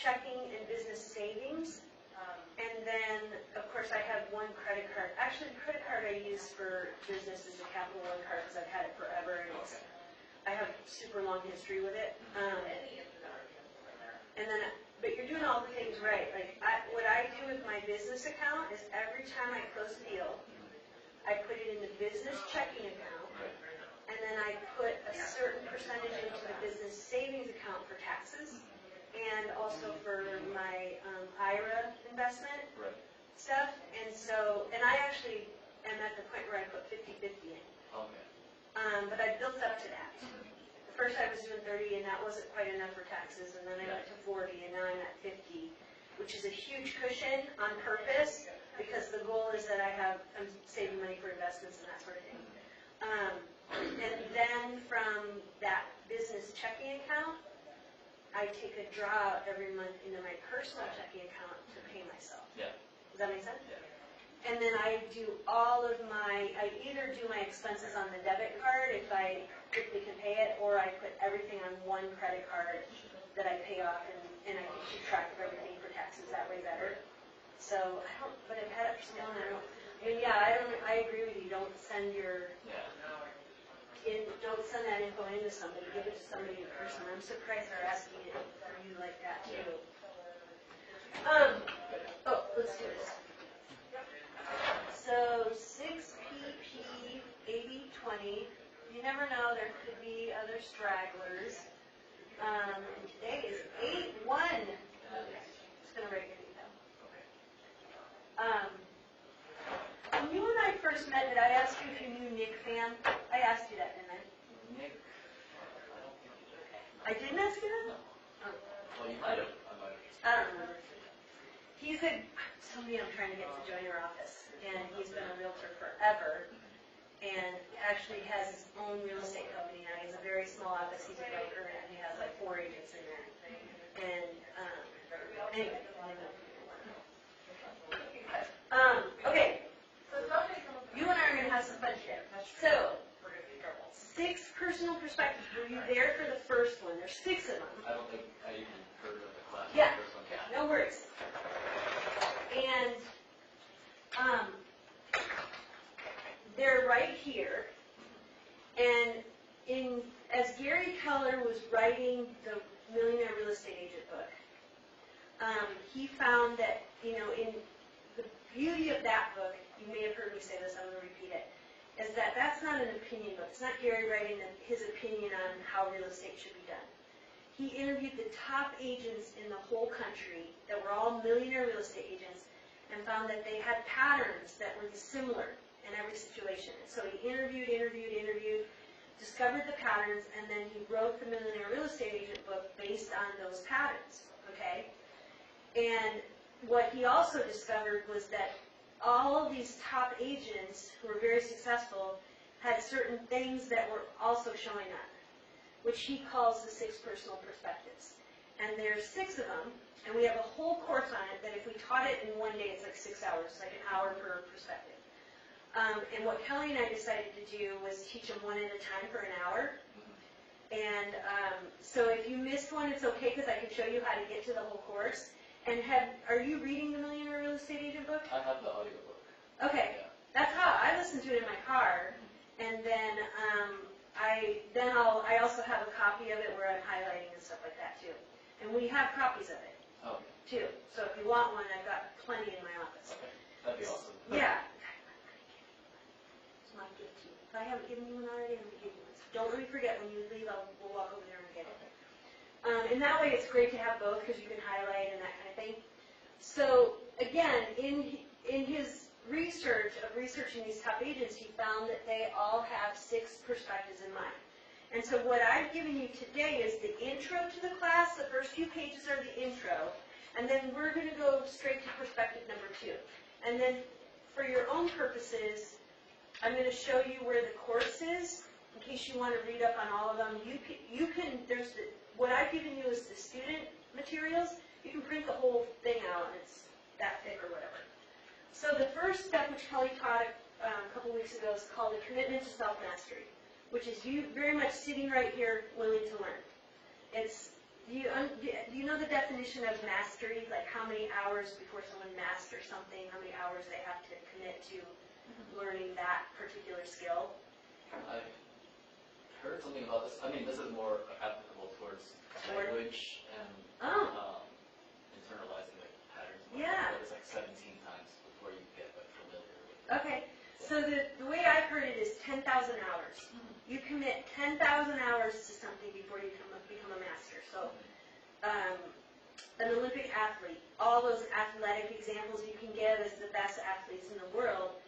checking and business savings. And then, of course, I have one credit card. Actually, the credit card I use for business is the Capital One card because I've had it forever, and I have super long history with it. And then, but you're doing all the things right. Like what I do with my business account is every time I close a deal, I put it in the business checking account, and then I put a certain percentage into the business savings account for taxes, and also for my IRA investment stuff. And so, and I actually am at the point where I put 50-50 in. Okay. But I built up to that. First I was doing 30 and that wasn't quite enough for taxes, and then I went to 40 and now I'm at 50, which is a huge cushion on purpose because the goal is that I'm saving money for investments and that sort of thing. And then from that business checking account, I take a draw every month into my personal checking account to pay myself. Yeah. Does that make sense? Yeah. And then I do all of I either do my expenses on the debit card if I quickly can pay it, or I put everything on one credit card that I pay off, and I can keep track of everything for taxes that way better. So but I've had it for so long, I agree with you. Don't send don't send that info into somebody. Give it to somebody in person. I'm surprised they're asking it for you like that too. Let's do this. So 6PP 80/20. You never know, there could be other stragglers. And today is 8/1. Just gonna write your name down. When you and I first met, did I ask you if you knew Nick Pham? I asked you that, didn't I? Nick, I didn't ask you that? No. Oh. Well, you might have. I don't remember. He's somebody I'm trying to get to join your office, and he's been a realtor forever, and actually has his own real estate company now. He has a very small office. He's a broker, and he has like 4 agents in there. And anyway. Okay. You and I are going to have some fun today. So, 6 personal perspectives. Were you there for the first one? There's 6 of them. I don't think I even heard of the class. Yeah. The first one. No worries. And they're right here. And as Gary Keller was writing the Millionaire Real Estate Agent book, he found that, in the beauty of that book, you may have heard me say this, I'm going to repeat it, is that that's not an opinion book. It's not Gary writing his opinion on how real estate should be done. He interviewed the top agents in the whole country that were all millionaire real estate agents and found that they had patterns that were similar in every situation. And so he interviewed, discovered the patterns, and then he wrote the Millionaire Real Estate Agent book based on those patterns, okay? And what he also discovered was that all of these top agents who were very successful had certain things that were also showing up, which he calls the 6 personal perspectives. And there's 6 of them, and we have a whole course on it that if we taught it in one day, it's like 6 hours, like an hour per perspective. And what Kelly and I decided to do was teach them one at a time for an hour. And so if you missed one, it's okay because I can show you how to get to the whole course. And are you reading the Millionaire Real Estate Agent book? I have the audiobook. Okay, Yeah. That's how I listen to it in my car, and then I also have a copy of it where I'm highlighting and stuff like that too. And we have copies of it too. So if you want one, I've got plenty in my office. Okay, that'd be awesome. Yeah. It's my gift to you. If I haven't given you one already, I'm gonna give you one. So don't let me forget when you leave. We'll walk over there and get it. And that way, it's great to have both because you can highlight and that kind of thing. So again, in his research of researching these top agents, he found that they all have 6 perspectives in mind. And so what I've given you today is the intro to the class. The first few pages are the intro. And then we're going to go straight to perspective number 2. And then for your own purposes, I'm going to show you where the course is in case you want to read up on all of them. What I've given you is the student materials. You can print the whole thing out, and it's that thick or whatever. So the first step, which Kelly taught a couple weeks ago, is called the commitment to self-mastery, which is you very much sitting right here willing to learn. do you know the definition of mastery? Like how many hours before someone masters something, how many hours they have to commit to learning that particular skill? I've heard something about this. I mean, this is more applicable towards language and Oh, internalizing like patterns. Yeah. It's like 17 times before you get like familiar with it. okay. So the way I've heard it is 10,000 hours. You commit 10,000 hours to something before you become a master. So, an Olympic athlete, all those athletic examples you can give as the best athletes in the world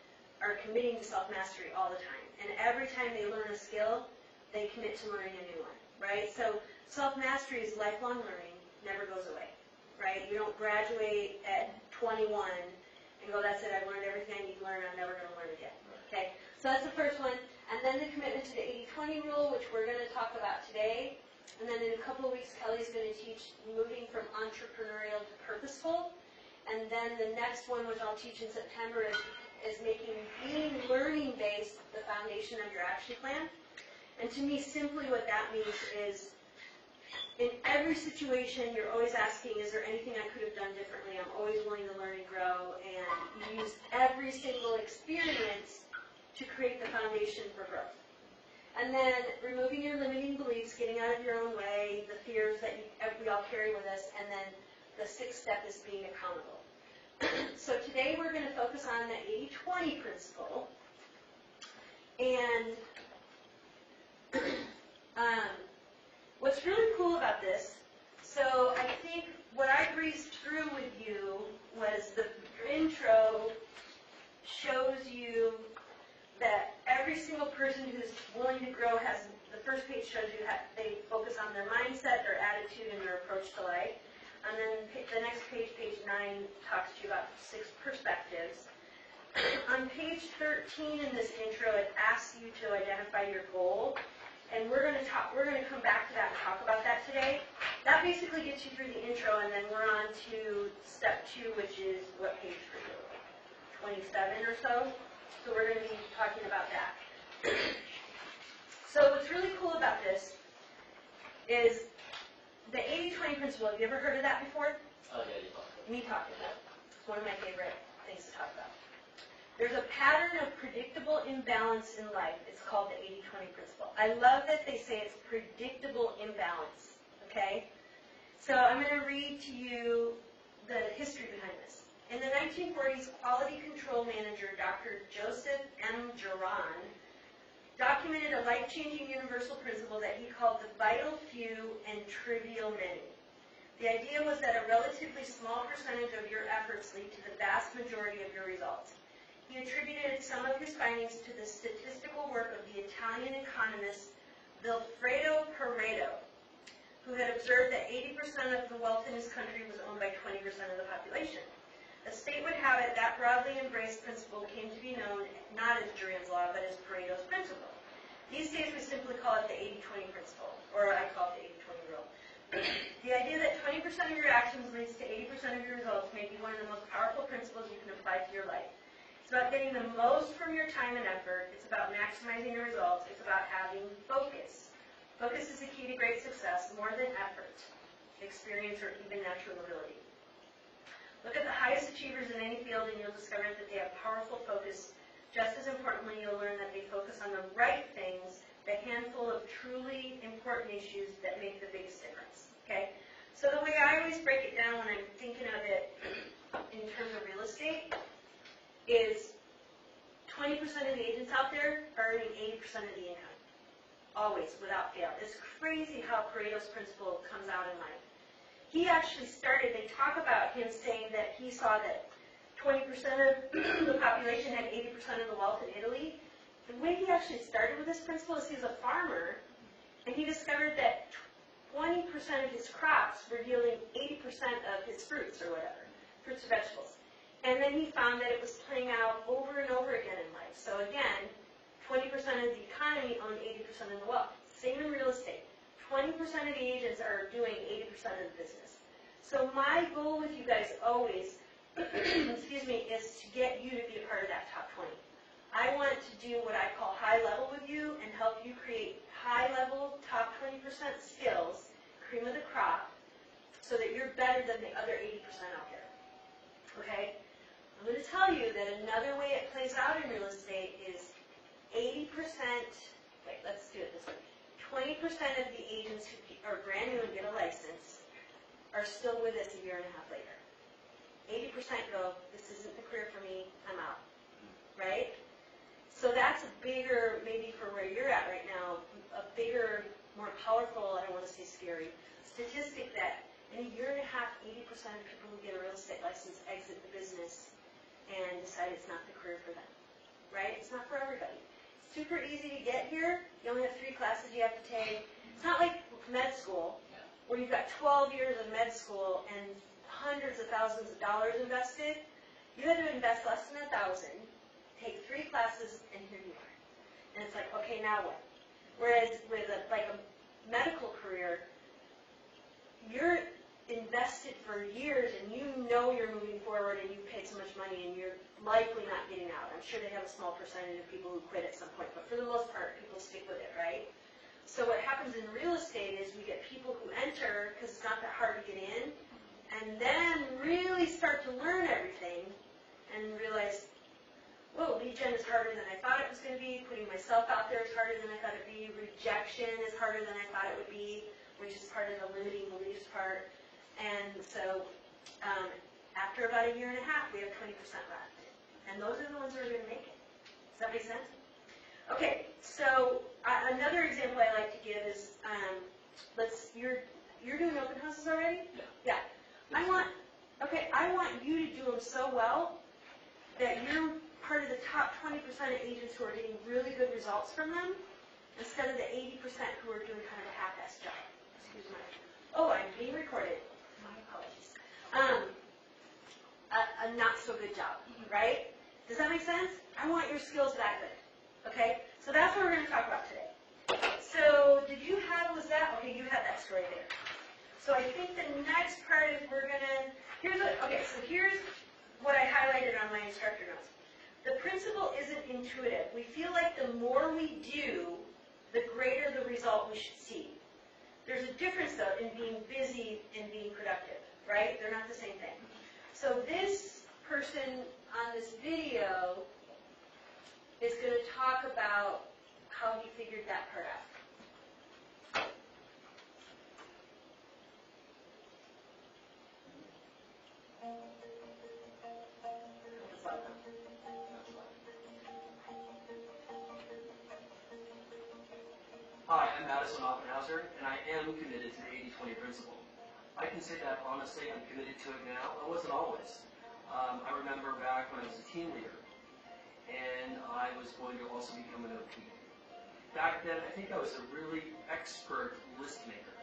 are committing to self-mastery all the time. And every time they learn a skill, they commit to learning a new one, right? So self-mastery is lifelong learning, never goes away, right? You don't graduate at 21 and go, that's it, I've learned everything I need to learn, I'm never going to learn again, okay? So that's the first one. And then the commitment to the 80-20 rule, which we're going to talk about today. And then in a couple of weeks, Kelly's going to teach moving from entrepreneurial to purposeful. And then the next one, which I'll teach in September, is making being learning-based the foundation of your action plan. And to me, simply what that means is in every situation, you're always asking, is there anything I could have done differently? I'm always willing to learn and grow, and you use every single experience to create the foundation for growth. And then removing your limiting beliefs, getting out of your own way, the fears that we all carry with us, and then the sixth step is being accountable. So today we're going to focus on the 80-20 principle. And what's really cool about this, so I think what I breezed through with you was the intro shows you that every single person who's willing to grow has, the first page shows you how they focus on their mindset, their attitude, and their approach to life. And then the next page, page 9, talks to you about 6 perspectives. On page 13 in this intro, it asks you to identify your goal. And we're going to come back to that and talk about that today. That basically gets you through the intro, and then we're on to step 2, which is what page for you? 27 or so? So we're going to be talking about that. So what's really cool about this is the 80-20 principle. Have you ever heard of that before? Oh, yeah, you talked about it. Me talking about it. It's one of my favorite things to talk about. There's a pattern of predictable imbalance in life. It's called the 80-20 principle. I love that they say it's predictable imbalance, okay? So I'm going to read to you the history behind this. In the 1940s, quality control manager Dr. Joseph M. Juran documented a life-changing universal principle that he called the vital few and trivial many. The idea was that a relatively small percentage of your efforts lead to the vast majority of your results. He attributed some of his findings to the statistical work of the Italian economist Vilfredo Pareto, who had observed that 80% of the wealth in his country was owned by 20% of the population. A state would have it that broadly embraced principle came to be known not as Juran's law, but as Pareto's principle. These days we simply call it the 80-20 principle, or I call it the 80-20 rule. The idea that 20% of your actions leads to 80% of your results may be one of the most powerful principles you can apply to your life. It's about getting the most from your time and effort. It's about maximizing your results. It's about having focus. Focus is the key to great success, more than effort, experience, or even natural ability. Look at the highest achievers in any field and you'll discover that they have powerful focus. Just as importantly, you'll learn that they focus on the right things, the handful of truly important issues that make the biggest difference. Okay? So the way I always break it down when I'm thinking of it in terms of real estate is 20% of the agents out there are earning 80% of the income. Always, without fail. It's crazy how Pareto's principle comes out in life. He actually started, they talk about him saying that he saw that 20% of the population had 80% of the wealth in Italy. The way he actually started with this principle is he was a farmer, and he discovered that 20% of his crops were yielding 80% of his fruits or whatever, fruits or vegetables. And then he found that it was playing out over and over again in life. So again, 20% of the economy owned 80% of the wealth. Same in real estate. 20% of the agents are doing 80% of the business. So my goal with you guys always, excuse me, is to get you to be a part of that top 20. I want to do what I call high level with you and help you create high level, top 20% skills, cream of the crop, so that you're better than the other 80% out there. Okay? I'm going to tell you that another way it plays out in real estate is 80%, wait, let's do it this way. 20% of the agents who are brand new and get a license are still with us a year and a half later. 80% go, this isn't the career for me, I'm out. Right? So that's a bigger, maybe for where you're at right now, a bigger, more powerful, I don't want to say scary, statistic that in a year and a half, 80% of people who get a real estate license exit the business and decide it's not the career for them. Right? It's not for everybody. It's super easy to get here. You only have 3 classes you have to take. It's not like med school, where you've got 12 years of med school and hundreds of thousands of dollars invested. You had to invest less than $1,000, take 3 classes, and here you are. And it's like, okay, now what? Whereas with a medical career, you're invested for years and you know you're moving forward and you paid so much money and you're likely not getting out. I'm sure they have a small percentage of people who quit at some point, but for the most part, people stick with it, right? So what happens in real estate is we get people who enter because it's not that hard to get in, and then really start to learn everything and realize, whoa, lead gen is harder than I thought it was going to be, putting myself out there is harder than I thought it would be, rejection is harder than I thought it would be, which is part of the limiting beliefs part. And so after about a year and a half, we have 20% left. And those are the ones who are going to make it. Does that make sense? Okay, so another example I like to give is, you're doing open houses already? Yeah. I want you to do them so well that you're part of the top 20% of agents who are getting really good results from them, instead of the 80% who are doing kind of a half-assed job. Excuse me. Oh, I'm being recorded. My apologies. A not so good job, right? Does that make sense? I want your skills that good. Okay? So that's what we're going to talk about today. So okay, you had that story there. So I think the next part is here's what I highlighted on my instructor notes. The principle isn't intuitive. We feel like the more we do, the greater the result we should see. There's a difference, though, in being busy and being productive, right? They're not the same thing. So this person on this video is going to talk about how he figured that part out. Hi, I'm Madison Offenhauser, and I am committed to the 80-20 principle. I can say that honestly, I'm committed to it now. I wasn't always. I remember back when I was a team leader, and I was going to also become an OP. Back then, I think I was a really expert list maker.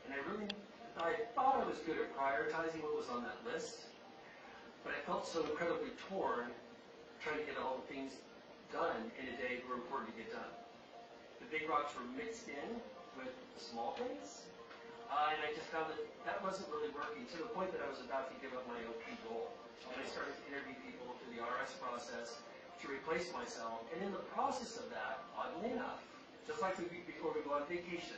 And I thought I was good at prioritizing what was on that list, but I felt so incredibly torn trying to get all the things done in a day that were important to get done. The big rocks were mixed in with the small things, and I just found that wasn't really working, to the point that I was about to give up my OP goal. And I started to interview people through the RS process to replace myself, and in the process of that, oddly enough, just like before we go on vacation,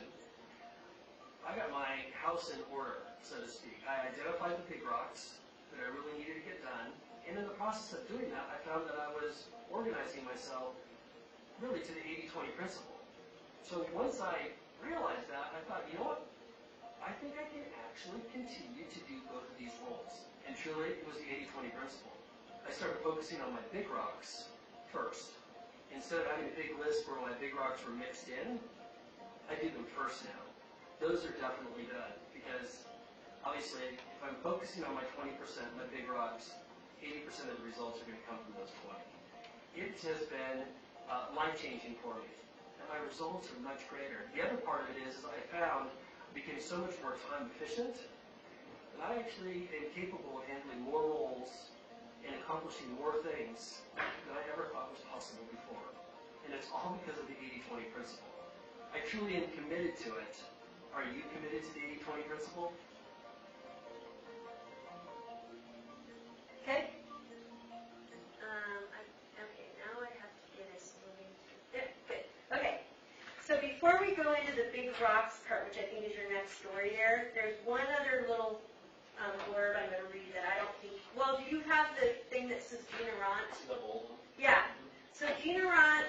I got my house in order, so to speak. I identified the big rocks that I really needed to get done, and in the process of doing that, I found that I was organizing myself really to the 80-20 principle. So once I realized that, I thought, you know what? I think I can actually continue to do both of these roles. And truly, it was the 80-20 principle. I started focusing on my big rocks first. Instead of having a big list where my big rocks were mixed in, I do them first now. Those are definitely done, because obviously, if I'm focusing on my 20%, my big rocks, 80% of the results are going to come from those 20. It has been life-changing for me. My results are much greater. The other part of it is I found I became so much more time efficient that I actually am capable of handling more roles and accomplishing more things than I ever thought was possible before. And it's all because of the 80-20 principle. I truly am committed to it. Are you committed to the 80-20 principle? Okay? Okay, now I have to get us moving. Yeah, good. Okay. So before we go into the big rocks part, which I think is your next story there, there's one other little blurb I'm going to read that I don't think, well, do you have the thing that says Gina Ront? The bold one? Yeah. So Gina Ront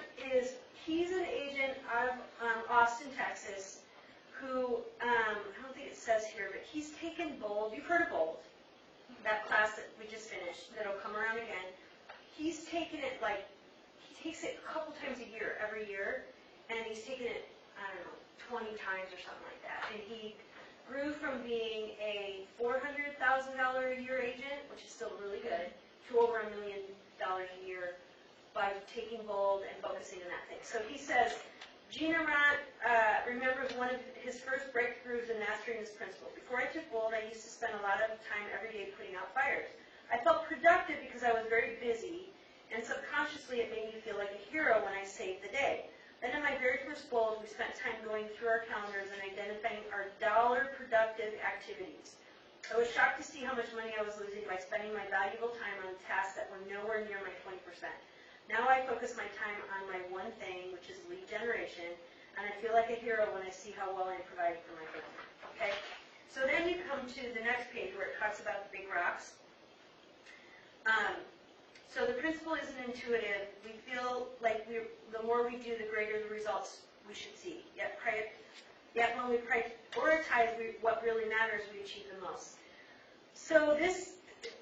he's an agent out of Austin, Texas, who, I don't think it says here, but he's taken BOLD. You've heard of BOLD, that class that we just finished, that'll come around again. He's taken it he takes it a couple times a year, every year, and he's taken it, I don't know, 20 times or something like that. And he grew from being a $400,000 a year agent, which is still really good, to over $1 million a year by taking BOLD and focusing on that thing. So he says, Gina Ront remembers one of his first breakthroughs in mastering this principle. Before I took BOLD, I used to spend a lot of time every day putting out fires. I felt productive because I was very busy, and subconsciously it made me feel like a hero when I saved the day. Then in my very first BOLD, we spent time going through our calendars and identifying our dollar productive activities. I was shocked to see how much money I was losing by spending my valuable time on tasks that were nowhere near my 20%. Now I focus my time on my one thing, which is lead generation, and I feel like a hero when I see how well I'm providing for my family. Okay? So then you come to the next page where it talks about the big rocks. So the principle isn't intuitive. We feel like the more we do, the greater the results we should see. Yet when we prioritize what really matters, we achieve the most. So this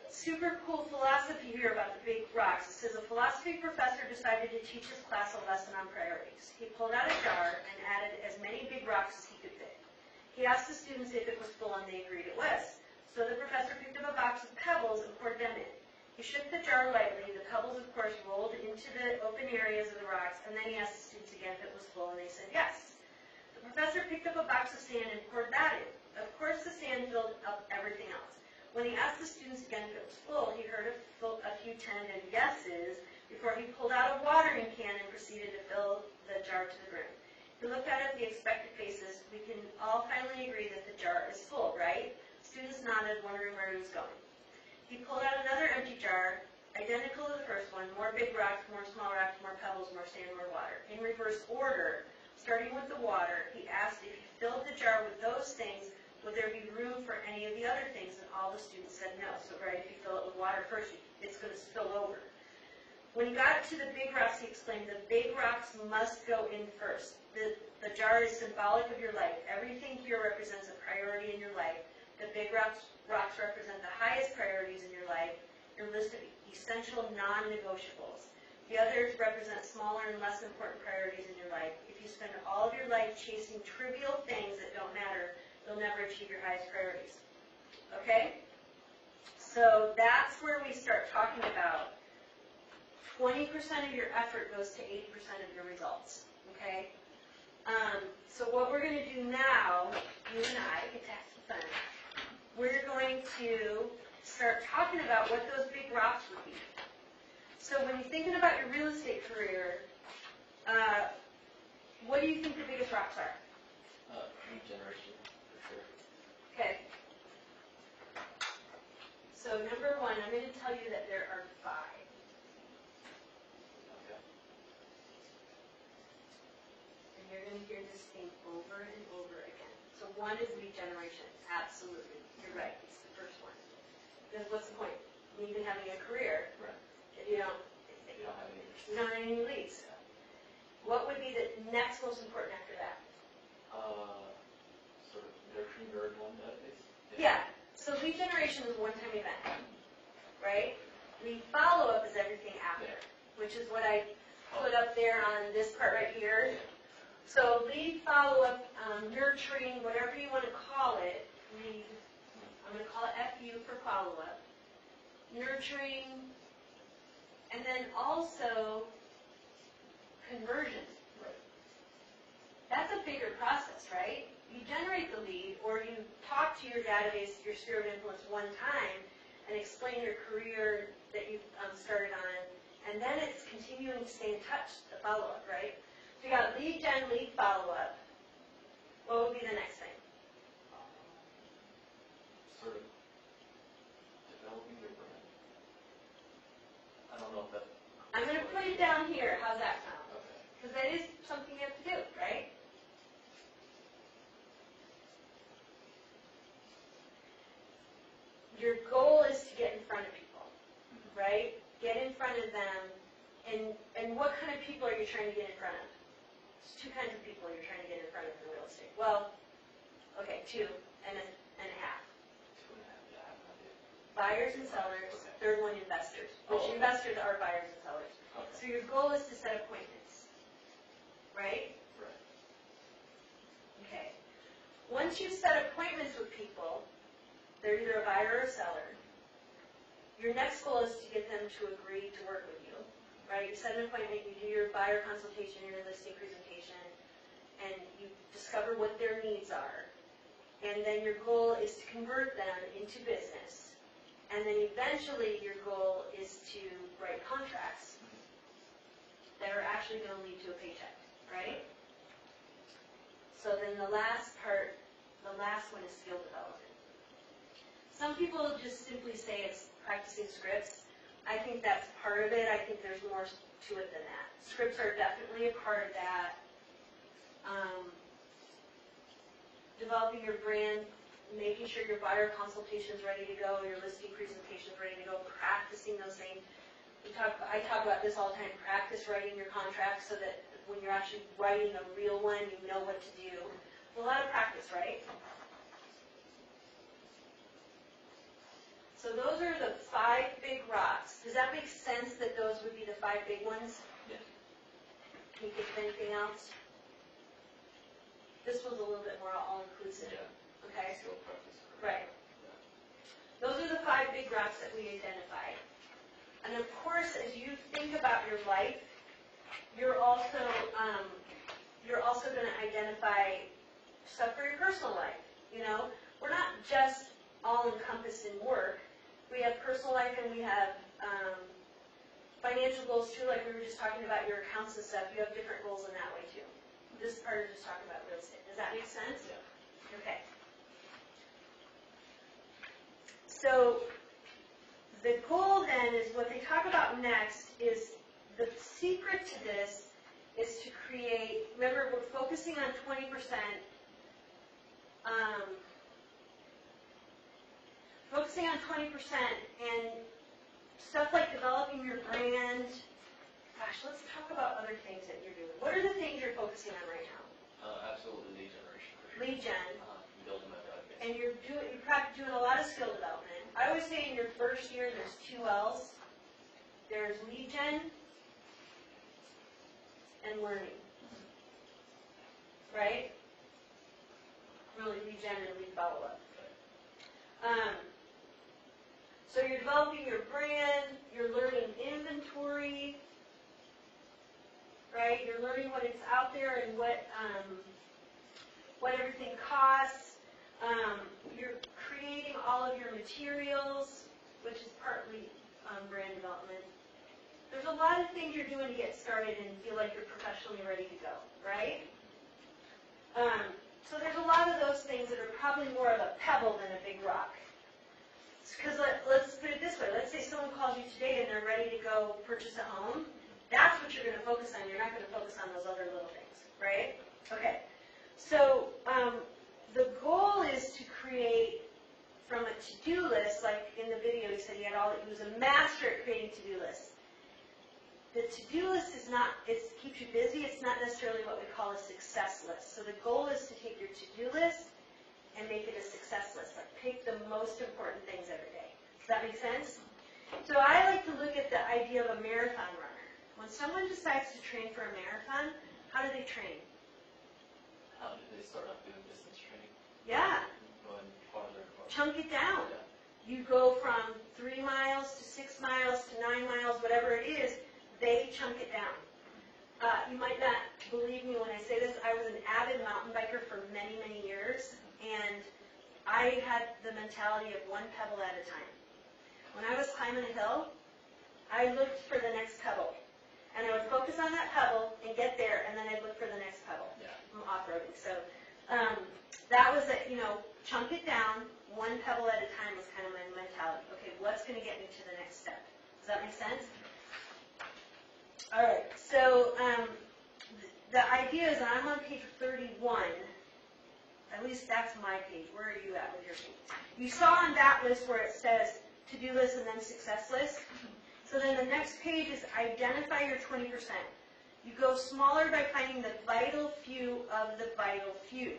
super cool philosophy here about the big rocks. It says a philosophy professor decided to teach his class a lesson on priorities. He pulled out a jar and added as many big rocks as he could fit. He asked the students if it was full, and they agreed it was. So the professor picked up a box of pebbles and poured them in. He shook the jar lightly. The pebbles, of course, rolled into the open areas of the rocks, and then he asked the students again if it was full, and they said yes. The professor picked up a box of sand and poured that in. Of course, the sand filled up everything else. When he asked the students again if it was full, he heard a few tentative yeses before he pulled out a watering can and proceeded to fill the jar to the brim. He looked out at the expectant faces. We can all finally agree that the jar is full, right? Students nodded, wondering where he was going. He pulled out another empty jar, identical to the first one, more big rocks, more small rocks, more pebbles, more sand, more water. In reverse order, starting with the water, he asked if he filled the jar with those things, would there be room for any of the other things? And all the students said no. So, right, if you fill it with water first, it's going to spill over. When he got to the big rocks, he explained the big rocks must go in first. The jar is symbolic of your life. Everything here represents a priority in your life. The big rocks represent the highest priorities in your life, your list of essential non-negotiables. The others represent smaller and less important priorities in your life. If you spend all of your life chasing trivial things that don't matter, you'll never achieve your highest priorities. Okay? So that's where we start talking about 20% of your effort goes to 80% of your results. Okay? So what we're going to do now, you and I get to have some fun. We're going to start talking about what those big rocks would be. So when you're thinking about your real estate career, what do you think the biggest rocks are? Lead generation, for sure. Okay. So number one, I'm going to tell you that there are 5. Okay. And you're going to hear this thing over and over again. So one is lead generation. Absolutely. You're right. It's the first one. Because what's the point? Even having a career, Right. if you don't You don't have any have any leads. What would be the next most important after that? sort of nurturing your one database? Yeah. So lead generation is a one-time event, right? Lead follow-up is everything after, which is what I put up there on this part right here. So lead follow-up, nurturing, whatever you want to call it, lead, I'm going to call it FU for follow-up, nurturing, and then also conversion. That's a bigger process, right? You generate the lead, or you talk to your database, your sphere of influence one time, and explain your career that you've started on, and then it's continuing to stay in touch, the follow-up, right? So you got lead gen, lead follow-up. What would be the next thing? Sort of developing your brand. I don't know if that. I'm going to put it down here. How's that sound? Okay. Because that is something you have to do, right? right? Get in front of them, and what kind of people are you trying to get in front of? There's two kinds of people you're trying to get in front of in real estate. Well, okay, two and a half. 2.5, yeah, I have no idea. Buyers and sellers, Okay. third one investors, which Oh, okay. investors are buyers and sellers. Okay. So your goal is to set appointments, right? Right. Okay. Once you've set appointments with people, they're either a buyer or a seller, your next goal is to get them to agree to work with you, right? You set an appointment, you do your buyer consultation, your listing presentation, and you discover what their needs are. And then your goal is to convert them into business. And then eventually your goal is to write contracts that are actually going to lead to a paycheck, right? So then the last part, the last one is skill development. Some people just simply say it's practicing scripts. I think that's part of it. I think there's more to it than that. Scripts are definitely a part of that. Developing your brand, making sure your buyer consultation is ready to go, your listing presentation is ready to go, practicing those things. I talk about this all the time, practice writing your contracts so that when you're actually writing a real one, you know what to do. It's a lot of practice, right? So those are the 5 big rocks. Does that make sense that those would be the 5 big ones? Yeah. Can you think of anything else? This was a little bit more all-inclusive. Yeah. Okay? Skill practice. Right. Those are the 5 big rocks that we identified. And of course, as you think about your life, you're also going to identify stuff for your personal life. You know, we're not just all encompassed in work. We have personal life and we have financial goals too. Like we were just talking about your accounts and stuff. You have different goals in that way too. This part is just talking about real estate. Does that make sense? Yeah. Okay. So the goal then is what they talk about next is the secret to this is to create, remember we're focusing on 20%, focusing on 20% and stuff like developing your brand. Gosh, let's talk about other things that you're doing. What are the things you're focusing on right now? Absolutely lead generation. For sure. Lead gen. Building my database. And you're doing a lot of skill development. I always say in your first year there's 2 L's. There's lead gen and learning. Right? Really lead gen and lead follow-up. So you're developing your brand, you're learning inventory, right? You're learning what is out there and what everything costs. You're creating all of your materials, which is partly brand development. There's a lot of things you're doing to get started and feel like you're professionally ready to go, right? So there's a lot of those things that are probably more of a pebble than a big rock. Because let's put it this way. Let's say someone calls you today and they're ready to go purchase a home. That's what you're going to focus on. You're not going to focus on those other little things, right? Okay. So the goal is to create from a to-do list, like in the video he said he was a master at creating to-do lists. The to-do list is not, it keeps you busy. It's not necessarily what we call a success list. So the goal is to take your to-do list and make it a success list. Like pick the most important things every day. Does that make sense? So I like to look at the idea of a marathon runner. When someone decides to train for a marathon, how do they train? How did they start off doing distance training? Yeah. Going farther and farther. Chunk it down. Yeah. You go from 3 miles to 6 miles to 9 miles, whatever it is, they chunk it down. You might not believe me when I say this. I was an avid mountain biker for many, many years, and I had the mentality of 1 pebble at a time. When I was climbing a hill, I looked for the next pebble. And I would focus on that pebble and get there, and then I'd look for the next pebble. Yeah. I'm off-roading. So that was it, chunk it down, 1 pebble at a time was kind of my mentality. Okay, what's going to get me to the next step? Does that make sense? All right, so the idea is I'm on page 31. At least that's my page. Where are you at with your page? You saw on that list where it says to-do list and then success list. So then the next page is identify your 20%. You go smaller by finding the vital few of the vital few,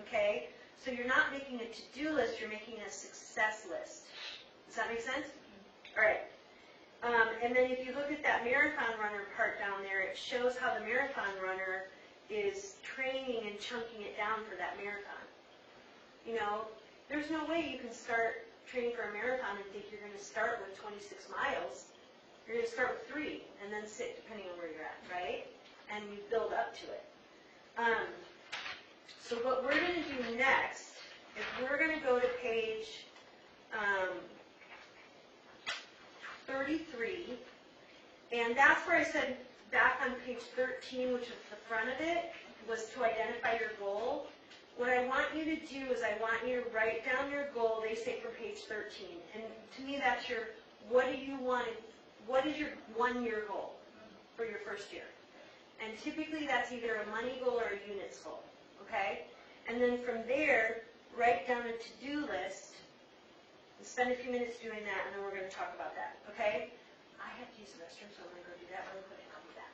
okay? So you're not making a to-do list, you're making a success list. Does that make sense? All right. And then if you look at that marathon runner part down there, it shows how the marathon runner is training and chunking it down for that marathon. You know, there's no way you can start training for a marathon and think you're going to start with 26 miles. You're going to start with 3 and then 6, depending on where you're at, right? And you build up to it. So what we're going to do next is we're going to go to page 33, and that's where I said back on page 13, which is the front of it, was to identify your goal. What I want you to do is I want you to write down your goal, they say from page 13, and to me that's your, what is your 1-year goal for your first year? And typically that's either a money goal or a units goal, okay? And then from there, write down a to-do list, and spend a few minutes doing that, and then we're going to talk about that, okay? I have to use the restroom, so I'm going to go do that really quick, and I'll be back.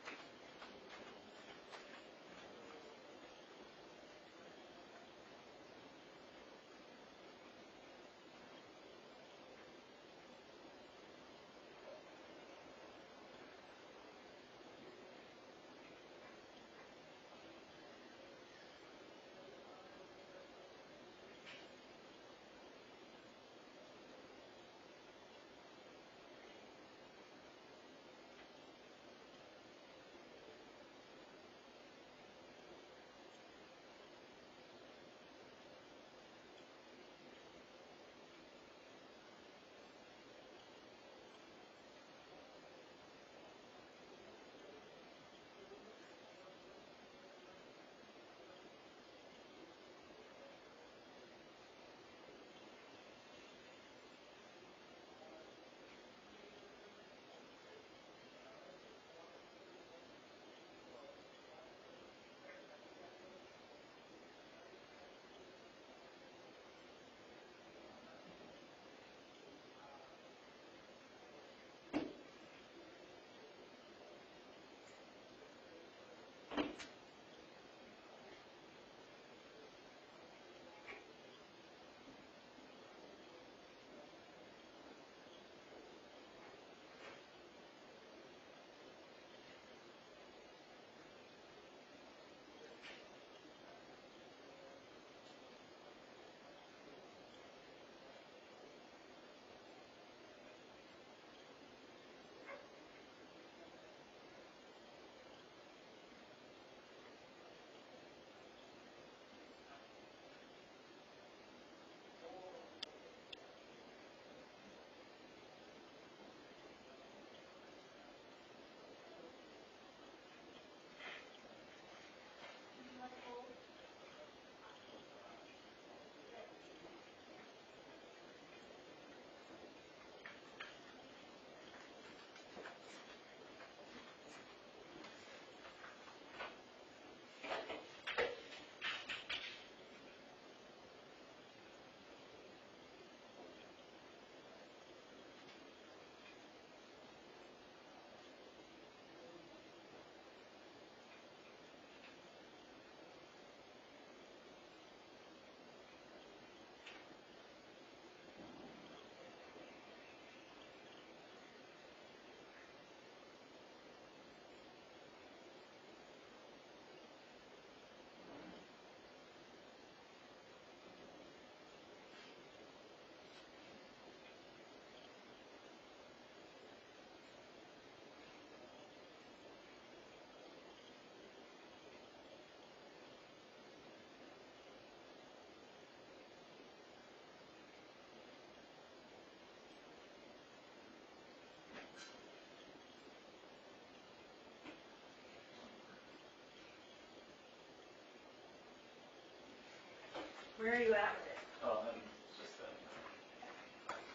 Where are you at with it? Oh, and just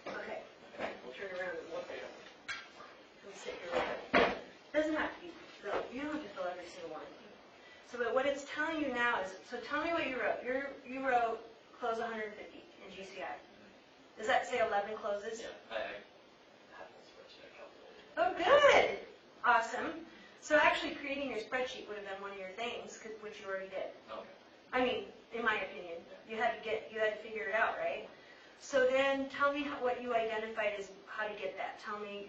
Okay, we'll turn around and look at it. We'll sit here with it. Doesn't have to be filled, you don't have to fill every single one. So, but what it's telling you now is, so tell me what you wrote. You wrote close 150 in GCI. Does that say 11 closes? yeah, I have this spreadsheet I calculated. actually creating your spreadsheet would have been one of your things, which you already did. Okay. I mean, in my opinion, you had to figure it out, right? So then, tell me what you identified as how to get that.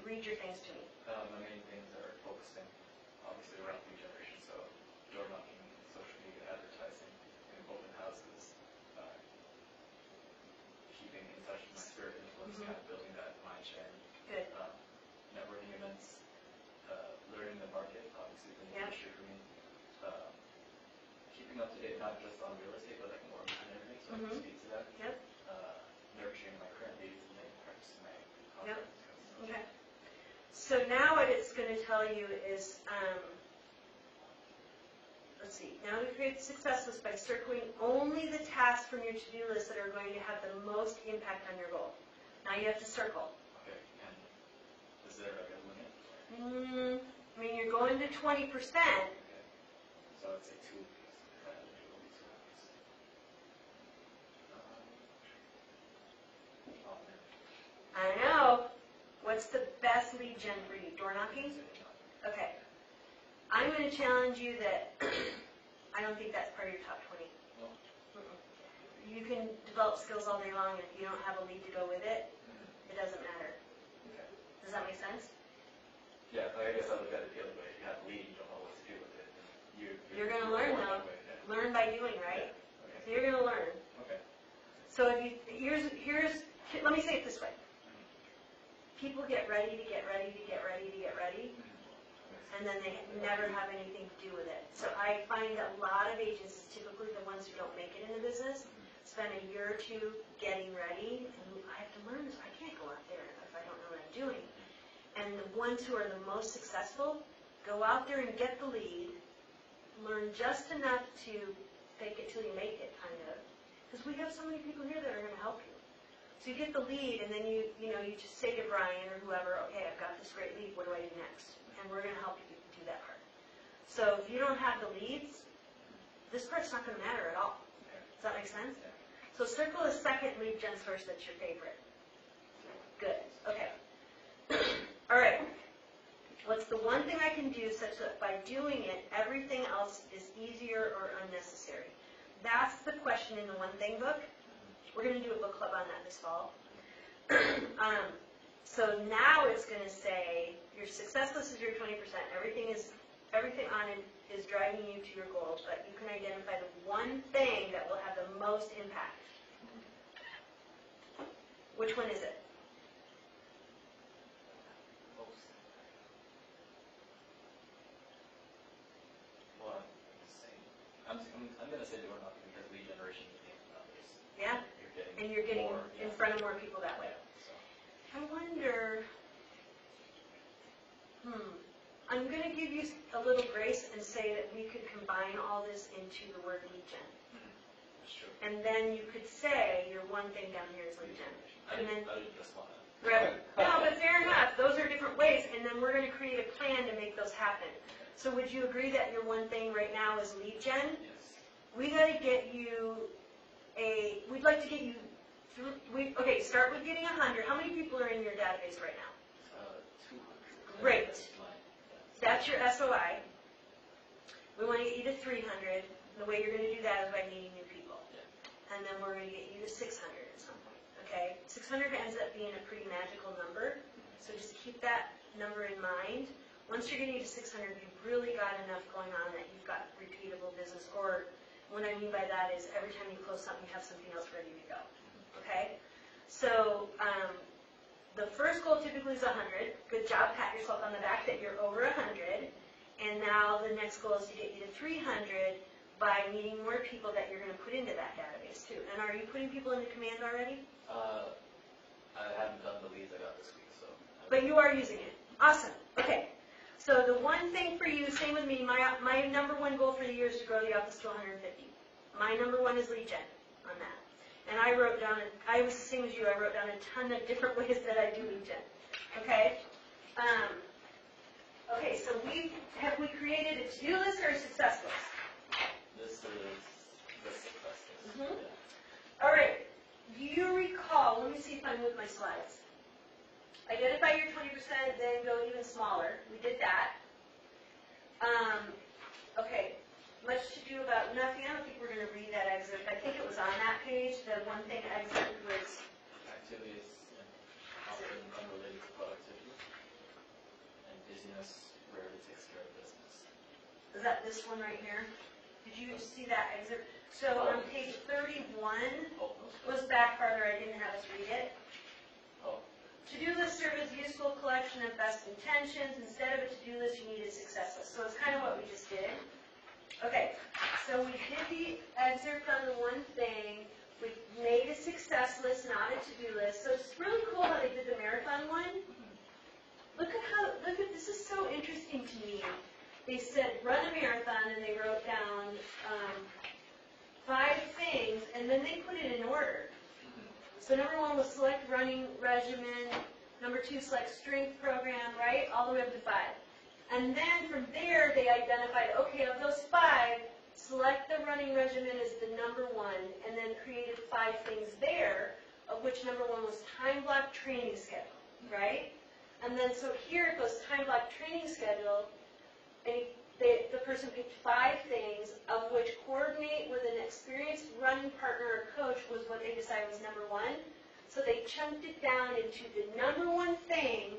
Read your things to me. The main things are focusing, obviously, around lead generation, so door knocking, social media advertising, open houses, keeping in touch with my spirit influence, kind of building that mind share. Good. Networking events, learning the market, obviously, the new industry for me. Keeping up to date, not just on real estate, but like more on everything, so I can speak to that. Yep. Nurturing my current leads and then practicing my Yep. confidence. Okay. So now what it's going to tell you is, let's see, now we create the success list by circling only the tasks from your to-do list that are going to have the most impact on your goal. Now you have to circle. Okay, and is there like a limit? I mean, you're going to 20%. Okay. So I'd say 2 weeks. If I had to do only 2 weeks. Oh, man. I know. What's the best lead gen for you? Door knocking? Okay. I'm going to challenge you that I don't think that's part of your top 20. No. Mm-mm. You can develop skills all day long, and if you don't have a lead to go with it, it doesn't matter. Okay. Does that make sense? Yeah, I guess I look at it the other way. If you have a lead, you don't know what to do with it. You're going to learn, though. Learn by doing, right? Yeah. So Okay. you're going to learn. Okay. So if you, let me say it this way. People get ready to get ready to get ready to get ready, and then they never have anything to do with it. So I find a lot of agents, typically the ones who don't make it in the business, spend a year or two getting ready, and I have to learn this. I can't go out there if I don't know what I'm doing. And the ones who are the most successful go out there and get the lead, learn just enough to fake it till you make it, kind of. Because we have so many people here that are going to help you. So you get the lead, and then you just say to Brian or whoever, okay, I've got this great lead, what do I do next? And we're going to help you do that part. So if you don't have the leads, this part's not going to matter at all. Does that make sense? So circle a second lead gen source that's your favorite. Good. Okay. All right. What's the one thing I can do such that by doing it, everything else is easier or unnecessary? That's the question in the One Thing book. We're going to do a book club on that this fall. So now it's going to say your success list is your 20%. Everything on it is driving you to your goals, but you can identify the one thing that will have the most impact. Which one is it? Well, I'm going to say door knocking because lead generation is the numbers. Yeah? And you're getting more, in front of more people that way. So. I wonder, I'm going to give you a little grace and say that we could combine all this into the word lead gen. That's true. And then you could say your one thing down here is lead gen. And then, I didn't just want to. right, no, but fair enough, those are different ways, and then we're going to create a plan to make those happen. So would you agree that your one thing right now is lead gen? Yes. We got to get you we'd like to get you through, okay, start with getting 100. How many people are in your database right now? 200. Great. That's mine. That's your SOI. We want to get you to 300. The way you're going to do that is by meeting new people. Yeah. And then we're going to get you to 600 at some point, okay? 600 ends up being a pretty magical number, so just keep that number in mind. Once you're getting to 600, you've really got enough going on that you've got repeatable business, or what I mean by that is every time you close something, you have something else ready to go, okay? So the first goal typically is 100. Good job, pat yourself on the back that you're over 100. And now the next goal is to get you to 300 by meeting more people that you're going to put into that database too. And are you putting people into command already? I haven't done the leads I got this week, so. But you are using it. Awesome. Okay. So the one thing for you, same with me, my number one goal for the year is to grow the office to 150. My number one is lead gen on that. And I wrote down, I was the same as you, I wrote down a ton of different ways that I do lead gen. Okay? Okay, so have we created a to-do list or a success list? This is the success list. Mhm. Yeah. All right. Do you recall, let me see if I'm with my slides. Identify your 20%, then go even smaller. We did that. Okay, much to do about nothing. I don't think we're going to read that excerpt. I think it was on that page. The one thing excerpt was, Activities often unrelated to productivity, and busyness rarely takes care of business. is that this one right here? Did you see that excerpt? So on page 31 Oh, was back farther. I didn't have us read it. oh, To-do list serve as a useful collection of best intentions. Instead of a to-do list, you need a success list. So it's kind of what we just did. Okay, so we did the excerpt on the one thing. We made a success list, not a to-do list. So it's really cool how they did the marathon one. Look at this is so interesting to me. They said run a marathon and they wrote down 5 things and then they put it in order. So number 1 was select running regimen. Number 2, select strength program, right? All the way up to 5. And then from there, they identified, okay, of those 5, select the running regimen as the number 1, and then created 5 things there, of which number 1 was time block training schedule, right? And then so here it goes time block training schedule, and the person picked 5 things, of which coordinate with an experienced running partner or coach was what they decided was number 1. So they chunked it down into the number 1 thing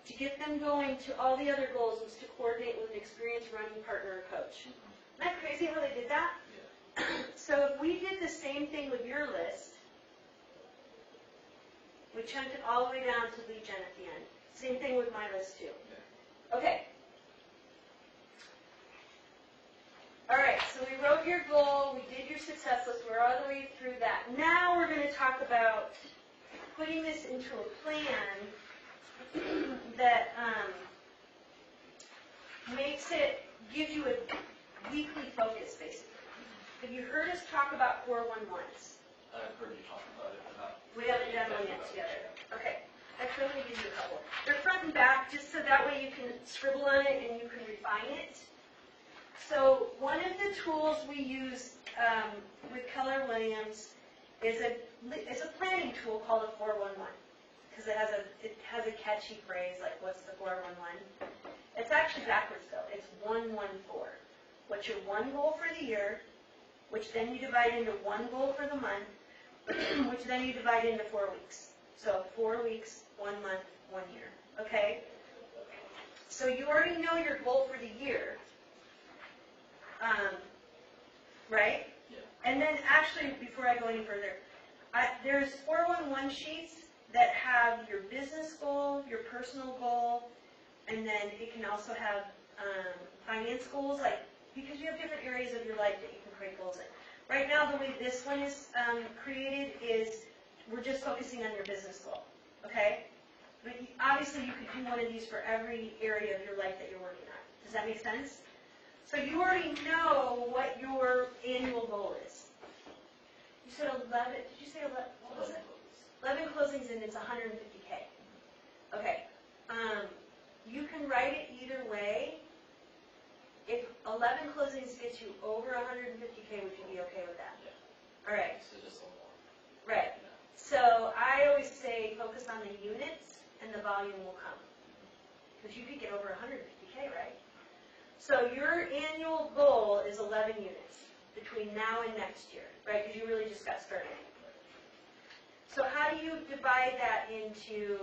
to get them going to all the other goals was to coordinate with an experienced running partner or coach. Isn't that crazy how they did that? yeah. So if we did the same thing with your list, we chunked it all the way down to lead gen at the end. Same thing with my list too. Okay. All right, so we wrote your goal, we did your success list, we're all the way through that. Now we're going to talk about putting this into a plan that gives you a weekly focus, basically. Have you heard us talk about 411s? I've heard you talk about it, but not. We haven't done one yet together. Okay. Actually, let me give you a couple. They're front and back, just so that way you can scribble on it and you can refine it. So one of the tools we use with Keller Williams is a planning tool called a 411, because it has a catchy phrase like what's the 411. It's actually backwards though. It's 114. What's your one goal for the year, which then you divide into one goal for the month, which then you divide into 4 weeks. So 4 weeks, 1 month, 1 year. Okay? So you already know your goal for the year. Right? Yeah. And then actually, before I go any further, there's 411 sheets that have your business goal, your personal goal, and then it can also have finance goals, like, because you have different areas of your life that you can create goals in. Right now, the way this one is created is we're just focusing on your business goal, okay? But obviously, you could do one of these for every area of your life that you're working on. Does that make sense? So you already know what your annual goal is. You said 11, did you say 11, what was it? 11 closings and it's 150K. Okay. You can write it either way. If 11 closings gets you over 150K, would you be okay with that? Yeah. All right. So just a more. Right. Yeah. So I always say focus on the units and the volume will come. Because you could get over 150K, right? So your annual goal is 11 units between now and next year, right? Because you really just got started. So how do you divide that into,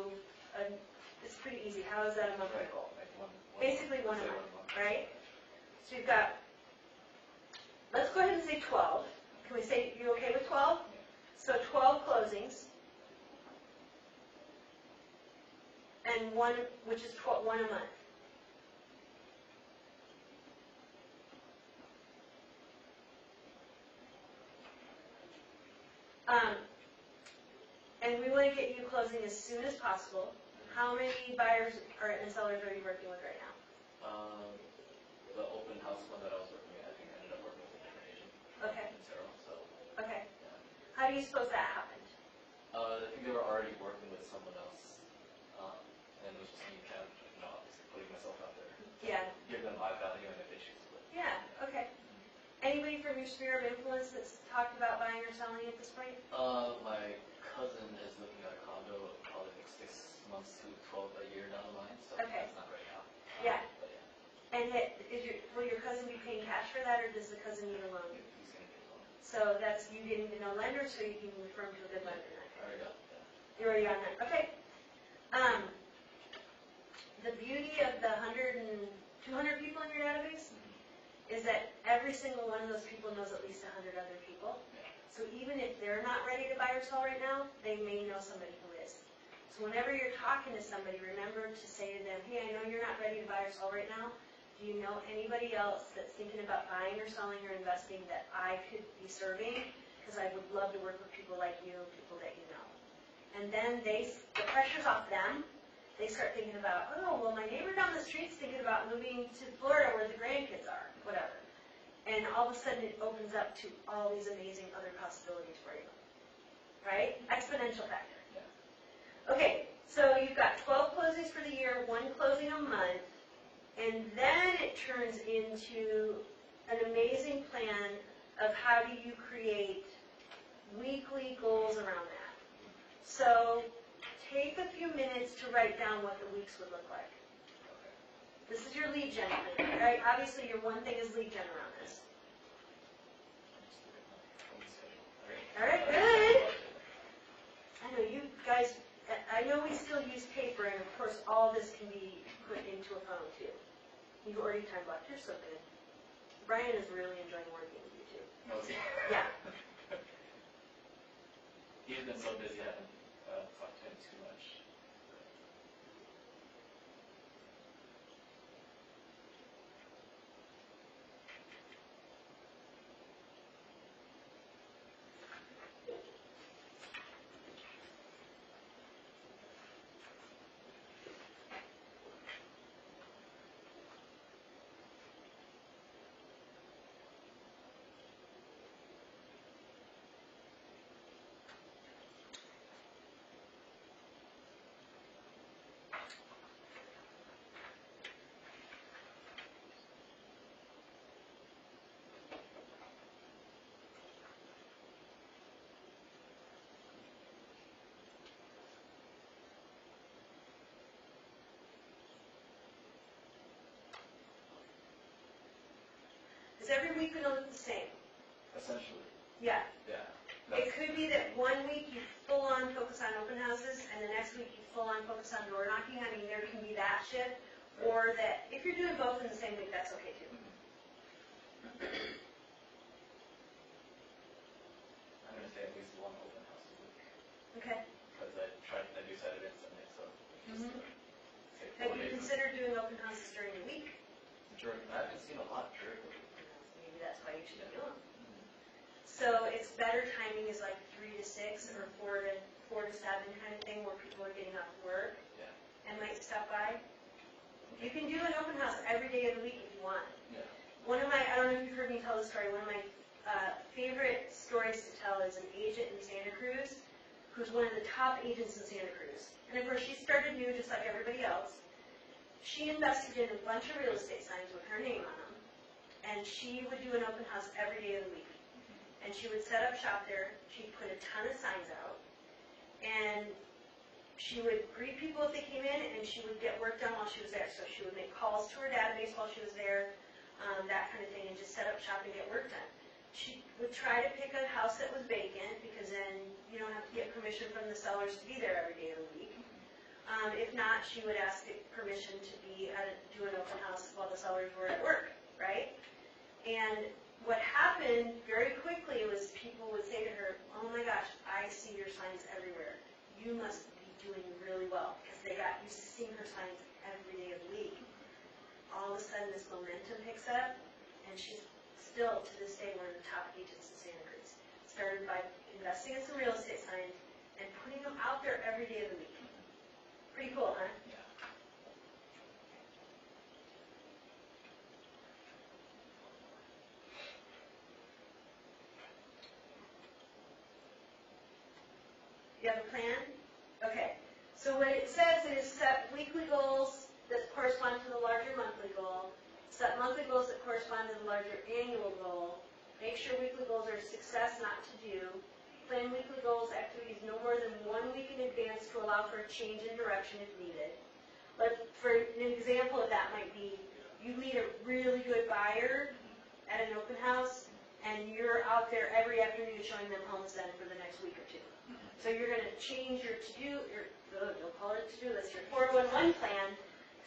it's pretty easy. How is that a monthly goal? Like Basically one a say month, right? So you've got, let's go ahead and say 12. Can we say, you okay with 12? Yeah. So 12 closings. And one, which is 1 a month. And we want to get you closing as soon as possible. How many buyers and sellers are you working with right now? The open house one that I was working at, I think I ended up working with a different agent. Okay. In Cerro, so. Okay. Yeah. How do you suppose that happened? I think they were already working with someone else, and it was just me kind of, obviously putting myself out there. Yeah. Give them my value and if they choose to. Yeah, okay. Anybody from your sphere of influence that's talked about buying or selling at this point? My cousin is looking at a condo probably like 6 months to 12 a year down the line, so Okay. that's not right now. Yeah. But yeah. And will your cousin be paying cash for that, or does the cousin need a loan? He's gonna get one. So that's you getting to know lender, so you can refer them to a good lender. I already got that. You're already on that, okay. The beauty of the 100 and 200 people in your database is that every single one of those people knows at least 100 other people. So even if they're not ready to buy or sell right now, they may know somebody who is. So whenever you're talking to somebody, remember to say to them, hey, I know you're not ready to buy or sell right now. Do you know anybody else that's thinking about buying or selling or investing that I could be serving? Because I would love to work with people like you, people that you know. And then the pressure's off them. They start thinking about, oh, well, my neighbor down the street's thinking about moving to Florida where the grandkids are, whatever. And all of a sudden it opens up to all these amazing other possibilities for you. Right? Exponential factor. Yeah. Okay, so you've got 12 closings for the year, 1 closing a month, and then it turns into an amazing plan of how do you create weekly goals around that. So take a few minutes to write down what the weeks would look like. This is your lead gen plan, right? Obviously, your one thing is lead gen around this. All right, good. I know you guys, I know we still use paper, and of course, all this can be put into a phone too. You've already time blocked, you're so good. Brian is really enjoying working with you too. No, it's- Yeah. He's been so busy, I haven't talked to him too much. Is every week going to look the same? Essentially, Yeah. yeah. It could be that one week you full on focus on open houses, and the next week you full on focus on door knocking. I mean, there can be that shift, or that if you're doing both in the same week, that's okay too. I'm gonna say at least 1 open house a week, Okay. because I do Saturday and Sunday, so it's just, say Have 4 you days. considered doing open houses during the week? I haven't seen a lot during the week. Maybe that's why you should do them. So it's better timing is like 3 to 6 or 4 to 7 kind of thing, where people are getting off work Yeah. and might stop by. You can do an open house every day of the week if you want. Yeah. One of my, I don't know if you've heard me tell the story, one of my favorite stories to tell is an agent in Santa Cruz who's one of the top agents in Santa Cruz. And of course, she started new just like everybody else. She invested in a bunch of real estate signs with her name on them, and she would do an open house every day of the week. And she would set up shop there, she'd put a ton of signs out, and she would greet people if they came in, and she would get work done while she was there. So she would make calls to her database while she was there, that kind of thing, and just set up shop and get work done. She would try to pick a house that was vacant, because then you don't have to get permission from the sellers to be there every day of the week. If not, she would ask permission to do an open house while the sellers were at work, right? And what happened very quickly was people would say to her, oh my gosh, I see your signs everywhere. You must be doing really well, because they got used to seeing her signs every day of the week. All of a sudden this momentum picks up, and she's still, to this day, one of the top agents in Santa Cruz. Started by investing in some real estate signs and putting them out there every day of the week. Pretty cool, huh? Yeah. You have a plan? Okay. So what it says is set weekly goals that correspond to the larger monthly goal, set monthly goals that correspond to the larger annual goal, make sure weekly goals are success, not to do, plan weekly goals activities no more than 1 week in advance to allow for a change in direction if needed. But for an example of that might be, you meet a really good buyer at an open house, and you're out there every afternoon showing them homes then for the next week or two. So you're gonna change your don't call it a to-do list, your 411 plan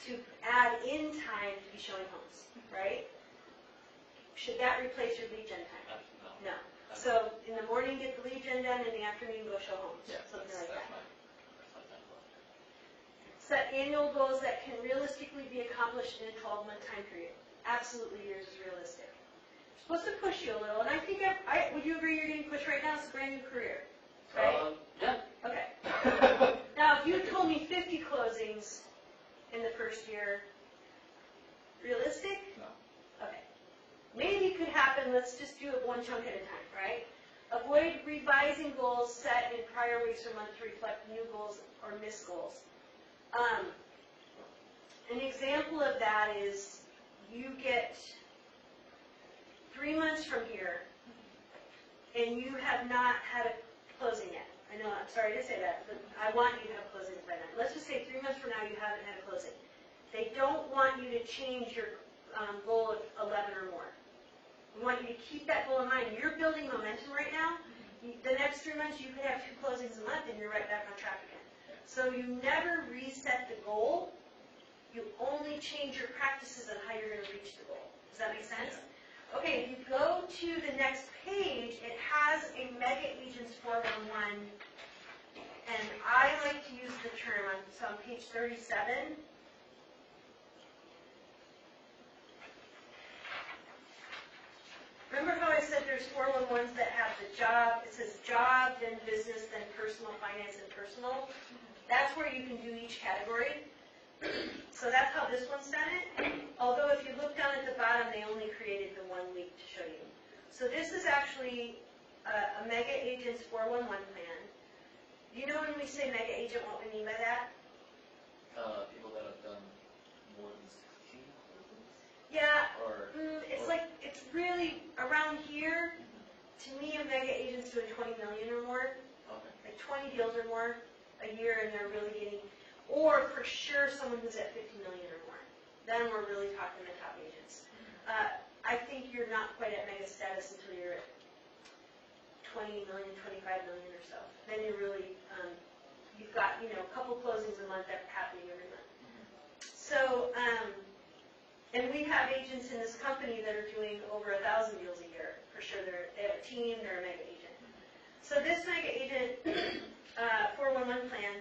to add in time to be showing homes, right? Should that replace your lead gen time? No. No. So in the morning, get the lead gen done, in the afternoon, go show homes, Yeah, something that's like that. my template. Set annual goals that can realistically be accomplished in a 12-month time period. Absolutely, yours is realistic. Supposed to push you a little, and I think would you agree you're getting pushed right now? It's a brand new career, right? Yeah. Okay. Now, if you told me 50 closings in the first year, realistic? No. Okay. Maybe it could happen, let's just do it one chunk at a time, right? Avoid revising goals set in prior weeks or months to reflect new goals or missed goals. An example of that is you get 3 months from here and you have not had a closing yet. I know, I'm sorry to say that, but I want you to have closings by then. Let's just say 3 months from now you haven't had a closing. They don't want you to change your goal of 11 or more. We want you to keep that goal in mind. You're building momentum right now. The next 3 months you could have 2 closings a month and you're right back on track again. So you never reset the goal. You only change your practices on how you're going to reach the goal. Does that make sense? Okay, if you go to the next page, it has a Mega Agents 411, and I like to use the term, it's on page 37. Remember how I said there's 411s that have the job, it says job, then business, then personal, finance, and personal? That's where you can do each category. So that's how this one's done it. Although if you look down at the bottom, they only created the 1 week to show you. So this is actually a Mega Agents 411 plan. You know when we say Mega Agent, what we mean by that? People that have done more than 16 closings? Yeah, Or it's really around here. To me, a Mega Agent's doing 20 million or more. okay. Like 20 deals or more a year, and they're really getting, or for sure someone who's at 50 million or more. Then we're really talking the top agents. I think you're not quite at mega status until you're at 20 million, 25 million or so. Then you're really, you've got, a couple closings a month that are happening every month. So, and we have agents in this company that are doing over 1,000 deals a year. For sure, they have a team, they're a mega agent. So this mega agent 411 plan,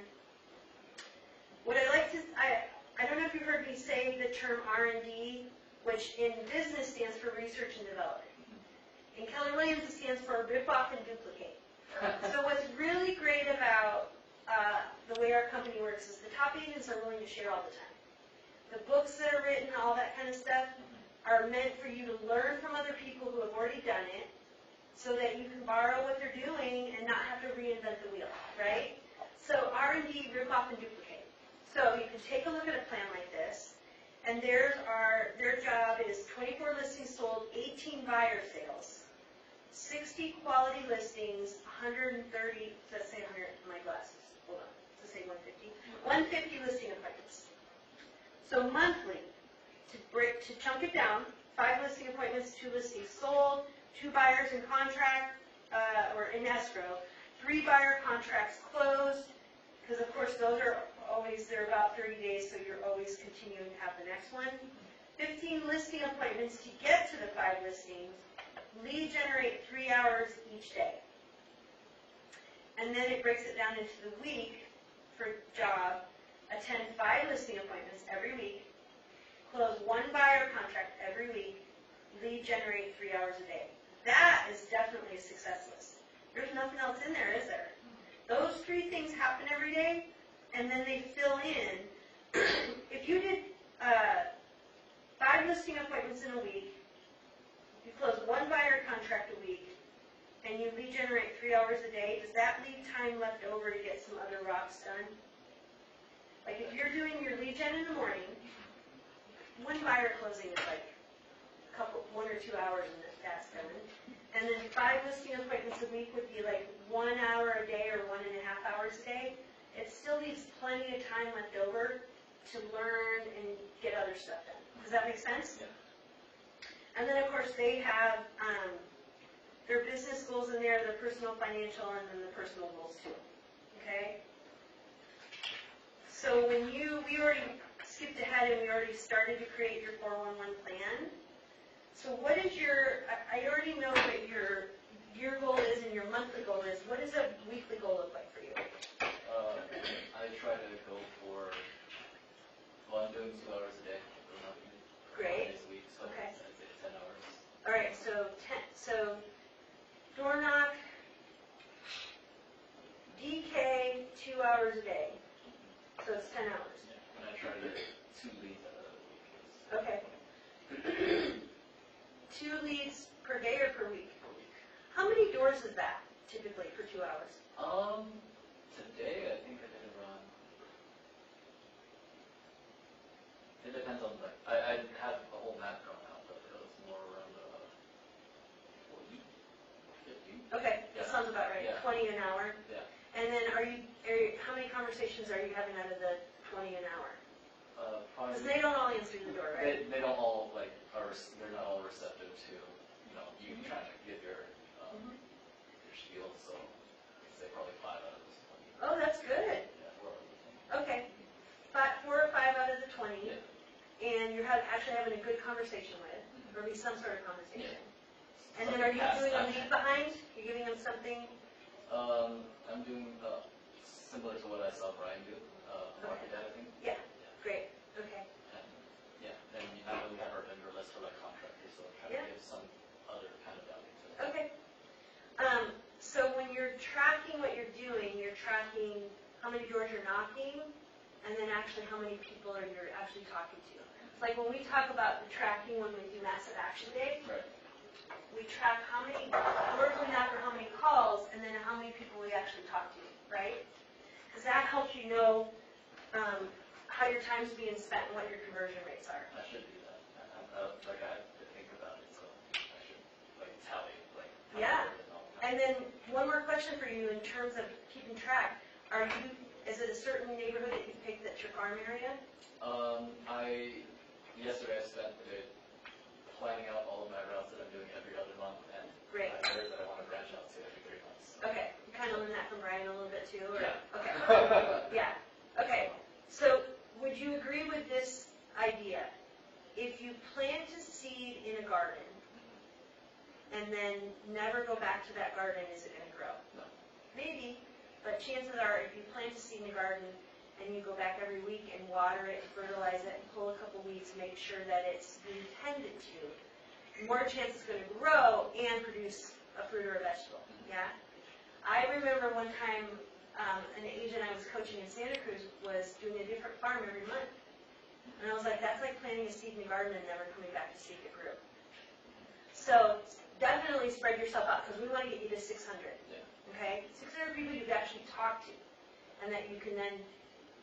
what I like to, I don't know if you've heard me say the term R&D, which in business stands for research and development. In Keller Williams, it stands for rip off and duplicate. So what's really great about the way our company works is the top agents are willing to share all the time. The books that are written, all that kind of stuff, are meant for you to learn from other people who have already done it, so that you can borrow what they're doing and not have to reinvent the wheel, right? So R&D, rip off and duplicate. So you can take a look at a plan like this, and their job is 24 listings sold, 18 buyer sales, 60 quality listings, 130, let's say 100, my glasses, hold on, let's say 150, 150 listing appointments. So monthly, to chunk it down, 5 listing appointments, 2 listings sold, 2 buyers in contract, or in escrow, 3 buyer contracts closed, because of course those are always, they're about 30 days, so you're always continuing to have the next one. 15 listing appointments to get to the 5 listings, lead generate 3 hours each day. And then it breaks it down into the week for job, attend 5 listing appointments every week, close 1 buyer contract every week, lead generate 3 hours a day. That is definitely a success list. There's nothing else in there, is there? Those 3 things happen every day, and then they fill in. If you did 5 listing appointments in a week, you close 1 buyer contract a week, and you lead generate 3 hours a day, does that leave time left over to get some other rocks done? Like if you're doing your lead gen in the morning, 1 buyer closing is like 1 or 2 hours and that's done. And then 5 listing appointments a week would be like 1 hour a day or 1.5 hours a day. It still leaves plenty of time left over to learn and get other stuff done. Does that make sense? Yeah. And then, of course, they have their business goals in there, their personal, financial, and then the personal goals too. Okay? So when we already skipped ahead and we already started to create your 411 plan. So what is I already know what your year goal is and your monthly goal is. What does a weekly goal look like for you? I try to go for, I'm doing 2 hours a day. Great. 5 days a week, so Okay. I'd say 10 hours. All right, so door knock, DK, 2 hours a day. So it's 10 hours. Yeah. And I try to 2 leads out of the week. Okay. 2 leads per day or per week? How many doors is that typically for 2 hours? Today I think I did around, it depends on I had a whole map drawn out, but it was more around 40, 50. Okay, that Yeah. sounds about right. Yeah. 20 an hour. Yeah. And then how many conversations are you having out of the 20 an hour? Because Probably, they don't all answer the door, right? they don't all they're not all receptive to, you trying to give your spiel, so I'd say probably 5 out of those 20. Oh, that's good. Yeah, 4 out of the 20. Okay. 4 or 5 out of the 20. Yeah. And you're actually having a good conversation with, or at least some sort of conversation. Yeah. And then are you Something doing a past leave that. behind? You're giving them something? I'm doing similar to what I saw Brian do, market data thing. Yeah. Great. Okay. And yeah, then I know we have our vendor list for contractors, so try Yeah. to give some other kind of value to it. Okay. So when you're tracking what you're doing, you're tracking how many doors you're knocking, and then actually how many people are you actually talking to. It's like when we talk about the tracking when we do Massive Action Day, Right. we track how many doors we knock or how many calls, and then how many people we actually talk to, right? Because that helps you know how your time's being spent and what your conversion rates are. I should do that. I had to think about it, so I should tally how Yeah. many and all that. And then one more question for you in terms of keeping track. Is it a certain neighborhood that you picked that's your farm area? Yesterday I spent the day planning out all of my routes that I'm doing every other month, and Great. my areas that I want to branch out to every 3 months. Okay, you kind of learned that from Brian a little bit too, or? Yeah. Okay, yeah, okay. So would you agree with this idea? If you plant a seed in a garden and then never go back to that garden, is it going to grow? No. Maybe, but chances are if you plant a seed in a garden and you go back every week and water it and fertilize it and pull a couple weeds, make sure that it's being tended to, more chance it's going to grow and produce a fruit or a vegetable, yeah? I remember one time an agent I was coaching in Santa Cruz was doing a different farm every month. And I was like, that's like planting a seed in the garden and never coming back to see if it grew. So definitely spread yourself out because we want to get you to 600, Yeah. okay? 600 people you've actually talked to and that you can then,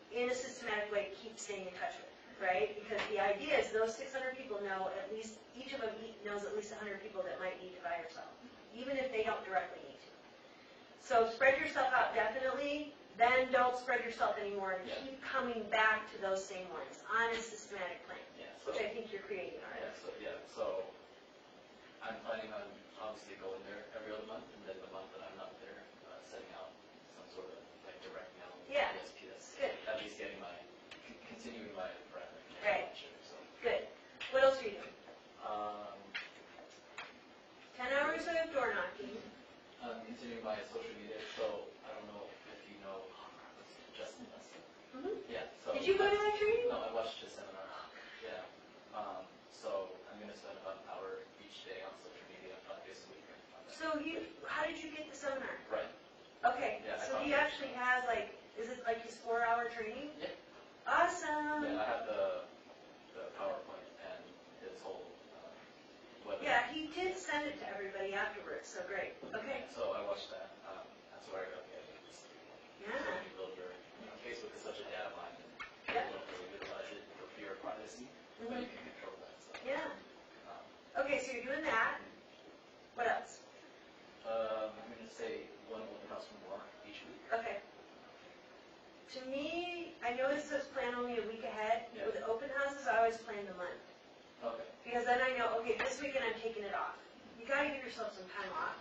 in a systematic way, keep staying in touch with, right? Because the idea is those 600 people know at least, each of them knows at least 100 people that might need to buy or sell, even if they don't directly need to. So spread yourself out definitely, then don't spread yourself anymore and Yeah. keep coming back to those same ones on a systematic plan, Yeah. So, which I think you're creating already. so I'm planning on obviously going there every other month, and then the month that I'm not there, setting out some sort of direct mail, Yeah. PSPS, Good. at least continuing my brand. Right. So, Good. What else are you doing? um, 10 hours of door knocking. continuing my social media. So I don't know if you know Justin Leslie. Mm-hmm. Yeah. So Did you go to that training? No, I watched his seminar. Yeah. So I'm going to spend about an hour each day on social media, 5 days a week. On that. So how did you get the seminar? Right. Okay, Yeah, I so found he it. actually has is it like his 4-hour training? Yeah. Awesome. Yeah, I have the PowerPoint and his whole webinar. Yeah, he did send it to everybody afterwards, so great. Okay. So I watched that. That's where I got the idea. Yeah. You build your Facebook is such a data mine, and Yeah. you don't really utilize it for fear of privacy, but you can control that. So, Yeah. um, Okay, so you're doing that. What else? I'm going to say one open house for more each week. Okay. To me, I know this says plan only a week ahead. Yeah. With open houses, I always plan the month. because then I know, okay, this weekend I'm taking it off. You gotta give yourself some time off.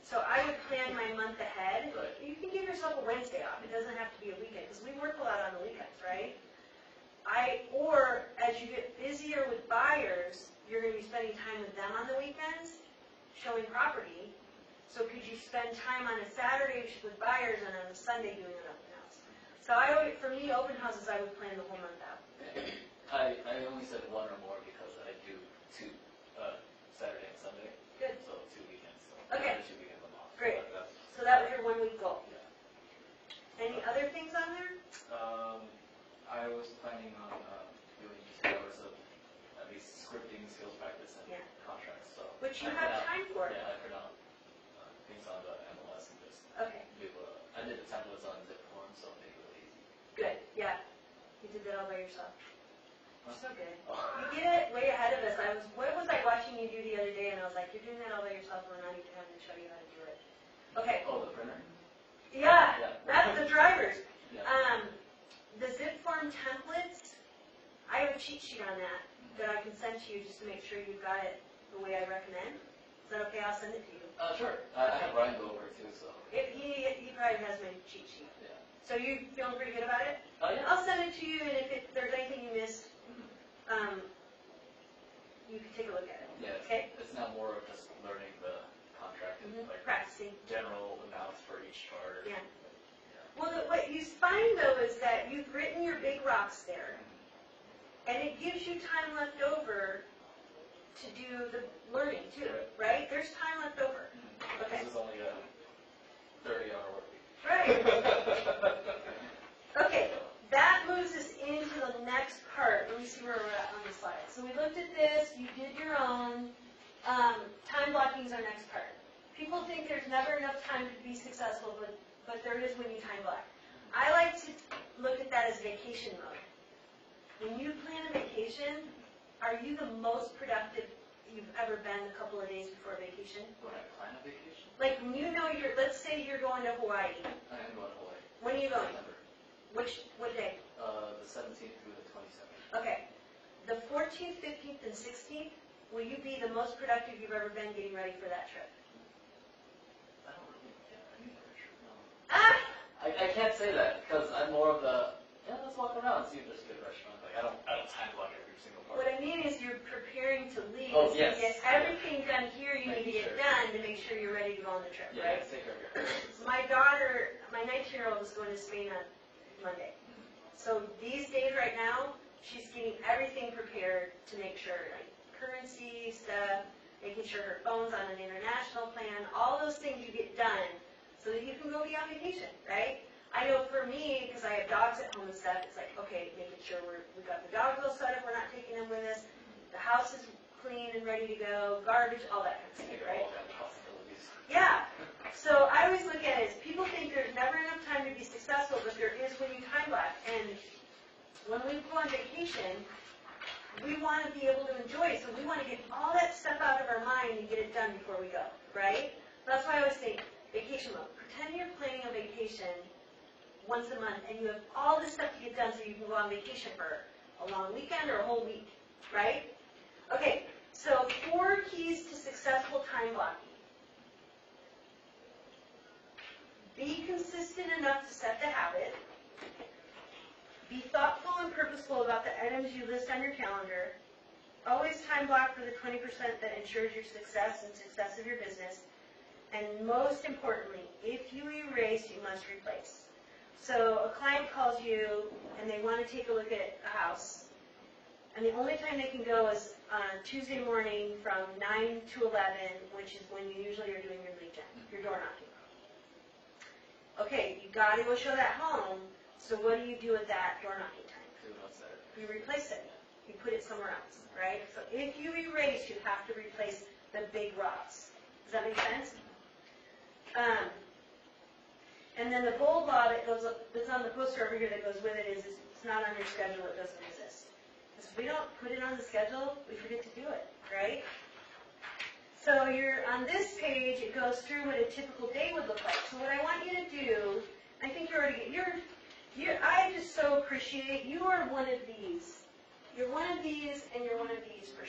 So I would plan my month ahead. Right. You can give yourself a Wednesday off. It doesn't have to be a weekend, because we work a lot on the weekends, right? Or as you get busier with buyers, you're gonna be spending time with them on the weekends, showing property. So could you spend time on a Saturday with buyers and on a Sunday doing an open house? So for me, open houses, I would plan the whole month out. I only said one or more because I do two, Saturday and Sunday, Good, so 2 weekends. So Okay. 2 weekends I'm off. Great. So that's- so that was your 1 week goal. Yeah. Any other things on there? I was planning on doing 2 hours of at least scripting, skills practice, and Yeah. contracts. So Which you I have print out- time for. Yeah, I print out things on the MLS and just Okay, do. I did the templates on zip form, so it made it really easy. good, yeah. You did that all by yourself. You're so good. Oh. You get it way ahead of us. What was I watching you do the other day, and I was like, you're doing that all by yourself, and we're not even having to show you how to do it. Okay, Oh, the printer? yeah, Yeah. that's the drivers. Yeah. The zip form templates, I have a cheat sheet on that I can send to you just to make sure you've got it the way I recommend. Is that okay? I'll send it to you. Sure. I have Ryan go over it too, so, He probably has my cheat sheet. yeah. So you feeling pretty good about it? Oh, yeah. I'll send it to you, and if there's anything you missed, you can take a look at it. Yeah, Okay? it's now more of just learning the contract and Mhm. like Practicing. general amounts for each chart. Yeah. Well, what you find though is that you've written your big rocks there, and it gives you time left over to do the learning too, right? There's time left over. Okay. This is only a 30-hour work week. Right. Okay, that moves us into the next part. Let me see where we're at on the slide. So we looked at this, you did your own. Time blocking is our next part. People think there's never enough time to be successful, but there is when you time block. I like to look at that as vacation mode. When you plan a vacation, are you the most productive you've ever been a couple of days before vacation? When I plan a vacation, Like when you know let's say you're going to Hawaii. I am going to Hawaii. When are you going? September. What day? The 17th through the 27th. Okay. The 14th, 15th, and 16th, will you be the most productive you've ever been getting ready for that trip? I don't really get any pressure, no. Ah! I can't say that because I'm more of the, let's walk around and see if there's a good restaurant. Like I don't time block every single part. What I mean is you're preparing to leave. Oh, so yes. You get everything done here you need to Making get sure. done to make sure you're ready to go on the trip, Yeah, right? take care of your hair. My daughter, my 19-year-old is going to Spain on Monday. So these days right now, she's getting everything prepared to make sure, like currency stuff, making sure her phone's on an international plan, all those things you get done so that you can go be on vacation, right? I know for me, because I have dogs at home and stuff, it's like, okay, making sure we've got the dog all set up, we're not taking them with us, the house is clean and ready to go, garbage, all that kind of Think stuff, of right? all kinds of possibilities. Yeah. So I always look at it as people think there's never enough time to be successful, but there is when you time block. And when we go on vacation, we want to be able to enjoy it. So we want to get all that stuff out of our mind and get it done before we go, right? That's why I always say vacation mode. Pretend you're planning a vacation once a month and you have all this stuff to get done so you can go on vacation for a long weekend or a whole week, right? Okay, so 4 keys to successful time blocking. Be consistent enough to set the habit. Be thoughtful and purposeful about the items you list on your calendar. Always time block for the 20% that ensures your success and success of your business. And most importantly, if you erase, you must replace. So a client calls you and they want to take a look at a house. And the only time they can go is on Tuesday morning from 9 to 11, which is when you usually are doing your lead gen, your door knocking. Okay, you got to go show that home, so what do you do with that door knocking time? Do what's there. You replace it. You put it somewhere else, right? So if you erase, you have to replace the big rocks. Does that make sense? And then the bold law that's on the poster over here that goes with it is it's not on your schedule, it doesn't exist. Because if we don't put it on the schedule, we forget to do it, right? So you're on this page, it goes through what a typical day would look like. So what I want you to do, I think you're already, I just so appreciate, you are one of these. You're one of these and you're one of these for